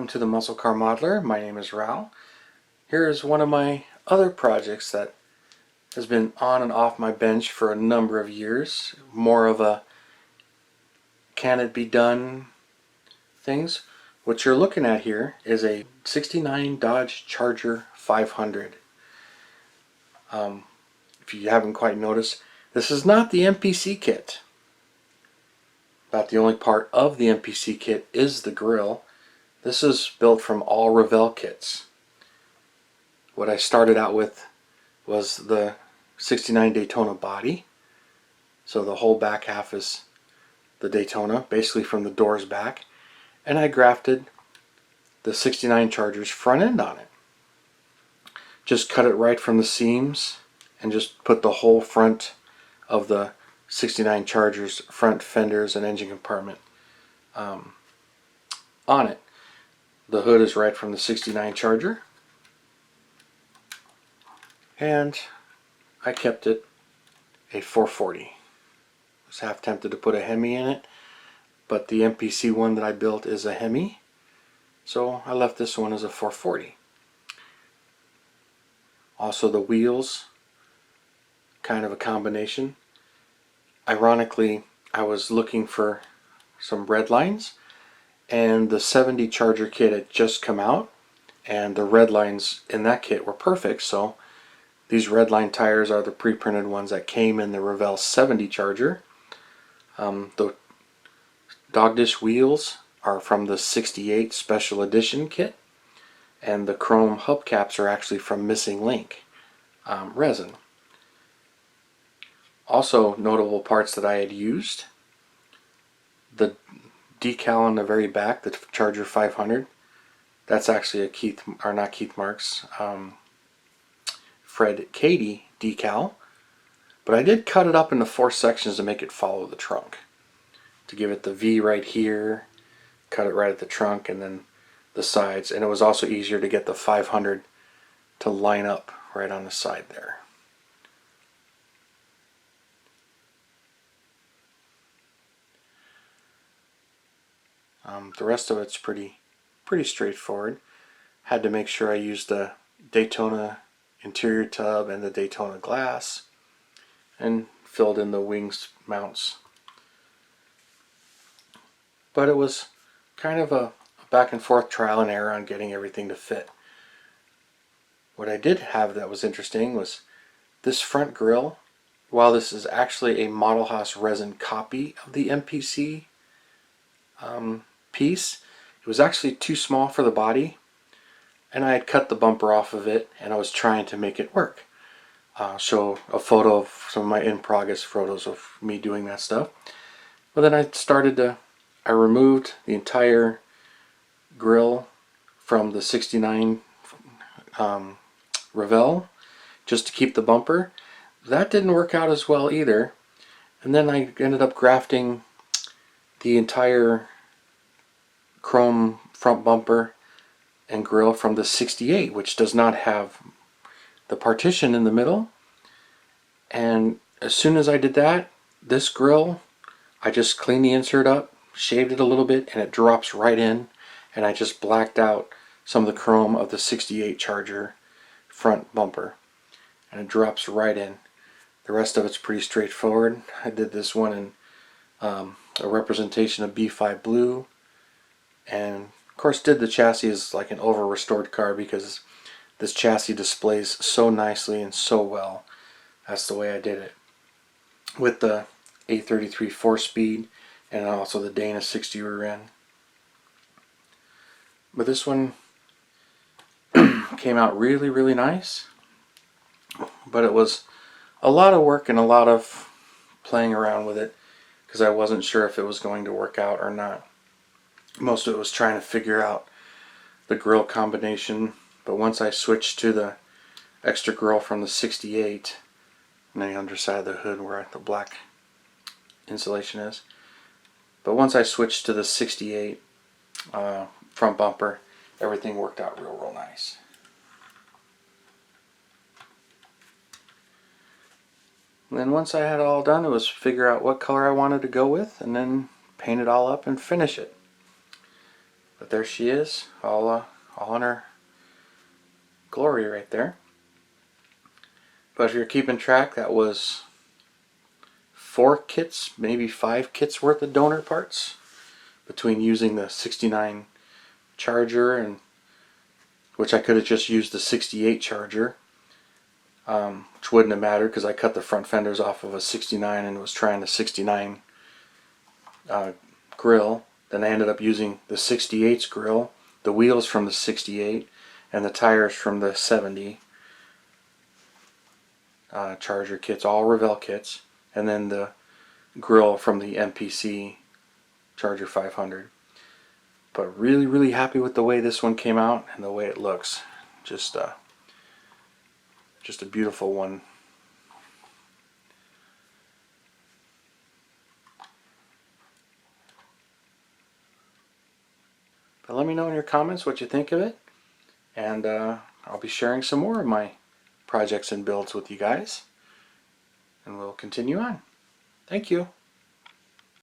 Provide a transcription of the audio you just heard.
welcome to the Muscle Car Modeler. My name is Revell. Here is one of my other projects that has been on and off my bench for a number of years. More of a can it be done things. What you're looking at here is a 69 Dodge Charger 500. If you haven't quite noticed, this is not the MPC kit. About the only part of the MPC kit is the grille. This is built from all Revell kits. What I started out with was the 69 Daytona body. So the whole back half is the Daytona, basically from the doors back. And I grafted the 69 Charger's front end on it. Just cut it right from the seams and just put the whole front of the 69 Charger's front fenders and engine compartment on it. The hood is right from the 69 Charger, and I kept it a 440. I was half tempted to put a Hemi in it, but the MPC one that I built is a Hemi, so I left this one as a 440. Also the wheels, kind of a combination. Ironically, I was looking for some red lines, and the 70 Charger kit had just come out, and the red lines in that kit were perfect, so these red line tires are the pre-printed ones that came in the Revell 70 Charger. The dog dish wheels are from the 68 Special Edition kit, and the chrome hubcaps are actually from Missing Link resin. Also notable parts that I had used: the decal on the very back, the Charger 500. That's actually a Fred Cady decal, but I did cut it up into 4 sections to make it follow the trunk. To give it the V right here, cut it right at the trunk, and then the sides. And it was also easier to get the 500 to line up right on the side there. The rest of it's pretty straightforward. Had to make sure I used the Daytona interior tub and the Daytona glass, and filled in the wings mounts. But it was kind of a back and forth trial and error on getting everything to fit. What I did have that was interesting was this front grille. While this is actually a Model House resin copy of the MPC piece, it was actually too small for the body, and I had cut the bumper off of it, and I was trying to make it work. Show a photo of some of my in-progress photos of me doing that stuff. But then I removed the entire grille from the 69 Revell just to keep the bumper. That didn't work out as well either, and then I ended up grafting the entire chrome front bumper and grille from the 68, which does not have the partition in the middle. And as soon as I did that, this grille, I just cleaned the insert up, shaved it a little bit, and it drops right in, and I just blacked out some of the chrome of the 68 Charger front bumper, and it drops right in. The rest of it's pretty straightforward. I did this one in a representation of B5 blue, and of course did the chassis as like an over restored car because this chassis displays so nicely and so well. That's the way I did it, with the A33 4-speed and also the Dana 60 rear end. But this one came out really nice, but it was a lot of work and a lot of playing around with it because I wasn't sure if it was going to work out or not. Most of it was trying to figure out the grille combination, but once I switched to the extra grille from the 68 on the underside of the hood where the black insulation is, but once I switched to the 68 front bumper, everything worked out real nice. And then once I had it all done, it was figure out what color I wanted to go with and then paint it all up and finish it. But there she is, all in her glory right there. But if you're keeping track, that was 4 kits, maybe 5 kits worth of donor parts between using the 69 charger, and which I could have just used the 68 charger, which wouldn't have mattered because I cut the front fenders off of a 69 and was trying the 69 grill. Then I ended up using the 68's grill, the wheels from the 68, and the tires from the 70 charger kits, all Revell kits, and then the grill from the MPC Charger 500. But really happy with the way this one came out and the way it looks. Just a beautiful one. But let me know in your comments what you think of it, and I'll be sharing some more of my projects and builds with you guys, and we'll continue on. Thank you.